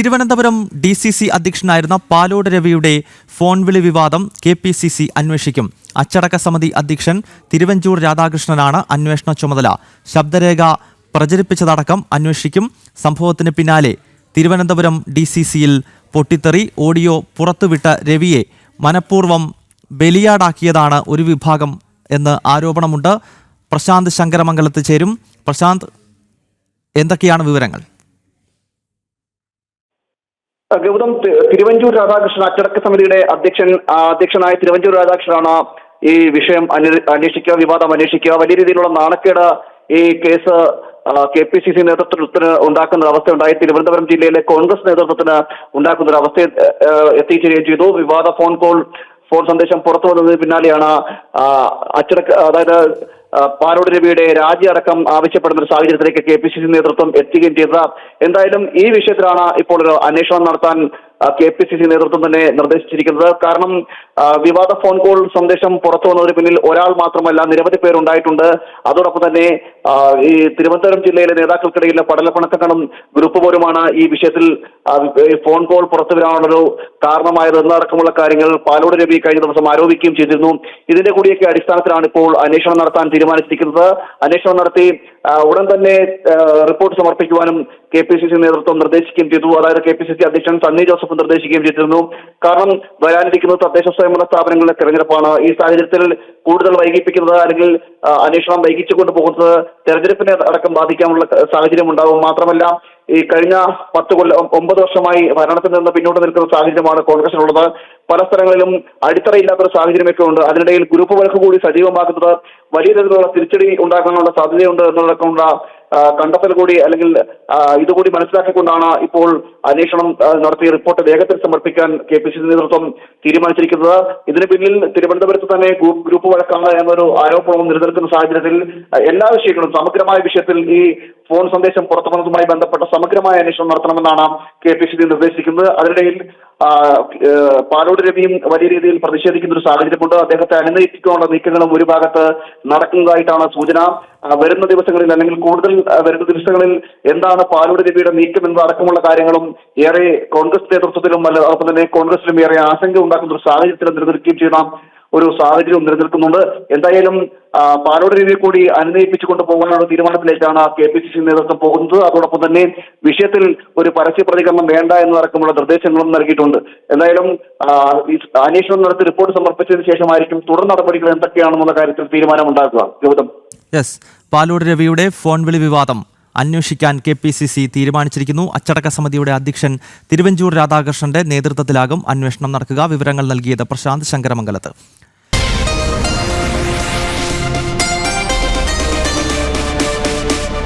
Thiruvananthapuram DCC അധ്യക്ഷനായിരുന്ന Palode രവിയുടെ phone വിളി വിവാദം KPCC അന്വേഷിക്കും. അച്ചടക്ക സമിതി അധ്യക്ഷൻ തിരുവഞ്ചൂർ രാധാകൃഷ്ണനാണ് അന്വേഷണ ചുമതല. ശബ്ദരേഖ പ്രചരിപ്പിച്ചതടക്കം അന്വേഷിക്കും. സംഭവത്തിന് പിന്നാലെ തിരുവനന്തപുരം DCCയിൽ പൊട്ടിത്തെറി. ഓഡിയോ പുറത്തുവിട്ട രവിയെ മനഃപൂർവ്വം ബലിയാടാക്കിയതാണ് ഒരു വിഭാഗം എന്ന് ആരോപണമുണ്ട്. പ്രശാന്ത് ശങ്കരമംഗലത്ത് ചേരും. പ്രശാന്ത്, എന്തൊക്കെയാണ് വിവരങ്ങൾ? ഗൗതം, തിരുവഞ്ചൂർ രാധാകൃഷ്ണൻ അച്ചടക്ക സമിതിയുടെ അധ്യക്ഷനായ തിരുവഞ്ചൂർ രാധാകൃഷ്ണനാണ് ഈ വിഷയം അന്വേഷിക്കുക, വിവാദം അന്വേഷിക്കുക. വലിയ രീതിയിലുള്ള നാണക്കേട് ഈ കേസ് KPCC നേതൃത്വത്തിന് ഉണ്ടാക്കുന്ന അവസ്ഥയുണ്ടായി. തിരുവനന്തപുരം ജില്ലയിലെ കോൺഗ്രസ് നേതൃത്വത്തിന് ഉണ്ടാക്കുന്ന ഒരു അവസ്ഥ എത്തിച്ചേരുകയും ചെയ്തു. വിവാദ ഫോൺ സന്ദേശം പുറത്തു വന്നതിന് പിന്നാലെയാണ് അതായത് പാലോട് രവിയുടെ രാജി അടക്കം ആവശ്യപ്പെടുന്ന ഒരു സാഹചര്യത്തിലേക്ക് KPCC നേതൃത്വം എത്തുകയും ചെയ്തത്. എന്തായാലും ഈ വിഷയത്തിലാണ് ഇപ്പോൾ ഒരു അന്വേഷണം നടത്താൻ KPCC നേതൃത്വം തന്നെ നിർദ്ദേശിച്ചിരിക്കുന്നത്. കാരണം വിവാദ ഫോൺ കോൾ സന്ദേശം പുറത്തു വന്നതിന് പിന്നിൽ ഒരാൾ മാത്രമല്ല, നിരവധി പേരുണ്ടായിട്ടുണ്ട്. അതോടൊപ്പം തന്നെ ഈ തിരുവനന്തപുരം ജില്ലയിലെ നേതാക്കൾക്കിടയിലെ പടലപ്പിണക്കങ്ങളും ഗ്രൂപ്പ് പോലുമാണ് ഈ വിഷയത്തിൽ ഫോൺ കോൾ പുറത്തു വരാനുള്ളൊരു കാരണമായത് എന്നടക്കമുള്ള കാര്യങ്ങൾ പാലോട് രവി കഴിഞ്ഞ ദിവസം ആരോപിക്കുകയും ചെയ്തിരുന്നു. ഇതിന്റെ കൂടിയൊക്കെ അടിസ്ഥാനത്തിലാണ് ഇപ്പോൾ അന്വേഷണം നടത്താൻ തീരുമാനിച്ചിരിക്കുന്നത്. അന്വേഷണം നടത്തി ഉടൻ തന്നെ റിപ്പോർട്ട് സമർപ്പിക്കുവാനും KPCC നേതൃത്വം നിർദ്ദേശിക്കുകയും ചെയ്തു. അതായത് KPCC അധ്യക്ഷൻ സണ്ണി ജോസഫ് നിർദ്ദേശിക്കുകയും ചെയ്തിരുന്നു. കാരണം വരാനിരിക്കുന്നത് തദ്ദേശ സ്വയംഭരണ സ്ഥാപനങ്ങളുടെ തെരഞ്ഞെടുപ്പാണ്. ഈ സാഹചര്യത്തിൽ കൂടുതൽ വൈകിപ്പിക്കുന്നത് അല്ലെങ്കിൽ അന്വേഷണം വൈകിച്ചു കൊണ്ടുപോകുന്നത് തെരഞ്ഞെടുപ്പിനെ അടക്കം ബാധിക്കാനുള്ള സാഹചര്യം ഉണ്ടാകും. മാത്രമല്ല, ഈ കഴിഞ്ഞ 9 വർഷമായി ഭരണത്തിൽ നിന്ന് പിന്നോട്ട് നിൽക്കുന്ന സാഹചര്യമാണ് കോൺഗ്രസിനുള്ളത്. പല സ്ഥലങ്ങളിലും അടിത്തറയില്ലാത്തൊരു സാഹചര്യമൊക്കെ ഉണ്ട്. അതിനിടയിൽ ഗ്രൂപ്പ് വഴക്ക് കൂടി സജീവമാക്കുന്നത് വലിയ രീതിയിലുള്ള തിരിച്ചടി ഉണ്ടാക്കാനുള്ള സാധ്യതയുണ്ട് എന്നതടക്കമുള്ള കണ്ടെത്തൽ കൂടി അല്ലെങ്കിൽ ഇതുകൂടി മനസ്സിലാക്കിക്കൊണ്ടാണ് ഇപ്പോൾ അന്വേഷണം നടത്തിയ റിപ്പോർട്ട് വേഗത്തിൽ സമർപ്പിക്കാൻ KPCC നേതൃത്വം തീരുമാനിച്ചിരിക്കുന്നത്. ഇതിന് പിന്നിൽ തിരുവനന്തപുരത്ത് തന്നെ ഗ്രൂപ്പ് വഴക്കാണ് എന്നൊരു ആരോപണവും നിലനിൽക്കുന്ന സാഹചര്യത്തിൽ എല്ലാ വിഷയങ്ങളും സമഗ്രമായ വിഷയത്തിൽ ഈ ഫോൺ സന്ദേശം പുറത്തു വന്നതുമായി ബന്ധപ്പെട്ട സമഗ്രമായ അന്വേഷണം നടത്തണമെന്നാണ് KPCC നിർദ്ദേശിക്കുന്നത്. അതിനിടയിൽ പാലോട് രവിയും വലിയ രീതിയിൽ പ്രതിഷേധിക്കുന്ന ഒരു സാഹചര്യമുണ്ട്. അദ്ദേഹത്തെ അനുനയിപ്പിക്കാനുള്ള നീക്കങ്ങളും ഒരു ഭാഗത്ത് നടക്കുന്നതായിട്ടാണ് സൂചന. വരുന്ന ദിവസങ്ങളിൽ അല്ലെങ്കിൽ കൂടുതൽ വരുന്ന ദിവസങ്ങളിൽ എന്താണ് പാലോട് രവിയുടെ നീക്കം എന്നതടക്കമുള്ള കാര്യങ്ങളും ഏറെ കോൺഗ്രസ് നേതൃത്വത്തിലും അതോടൊപ്പം തന്നെ കോൺഗ്രസിലും ഏറെ ആശങ്ക ഉണ്ടാക്കുന്ന ഒരു സാഹചര്യത്തിൽ നിലനിൽക്കുകയും ചെയ്യുന്ന ഒരു സാഹചര്യം നിലനിൽക്കുന്നുണ്ട്. എന്തായാലും പാലോട് രവിയെ കൂടി അനുനയിപ്പിച്ചുകൊണ്ട് പോകാനുള്ള തീരുമാനത്തിലേക്കാണ് KPCC നേതൃത്വം പോകുന്നത്. അതോടൊപ്പം തന്നെ വിഷയത്തിൽ ഒരു പരസ്യ പ്രതികരണം വേണ്ട എന്നതടക്കമുള്ള നിർദ്ദേശങ്ങളും നൽകിയിട്ടുണ്ട്. എന്തായാലും അന്വേഷണം നടത്തി റിപ്പോർട്ട് സമർപ്പിച്ചതിന് ശേഷമായിരിക്കും തുടർ നടപടികൾ എന്തൊക്കെയാണെന്നുള്ള കാര്യത്തിൽ തീരുമാനമുണ്ടാക്കുക. ഗൗതം, പാലോട് രവിയുടെ ഫോൺ വിളി വിവാദം അന്വേഷിക്കാൻ KPCC തീരുമാനിച്ചിരിക്കുന്നു. അച്ചടക്ക സമിതിയുടെ അധ്യക്ഷൻ തിരുവഞ്ചൂർ രാധാകൃഷ്ണന്റെ നേതൃത്വത്തിലാകും അന്വേഷണം നടക്കുക. വിവരങ്ങൾ നൽകിയത് പ്രശാന്ത് ശങ്കരമംഗലത്ത്.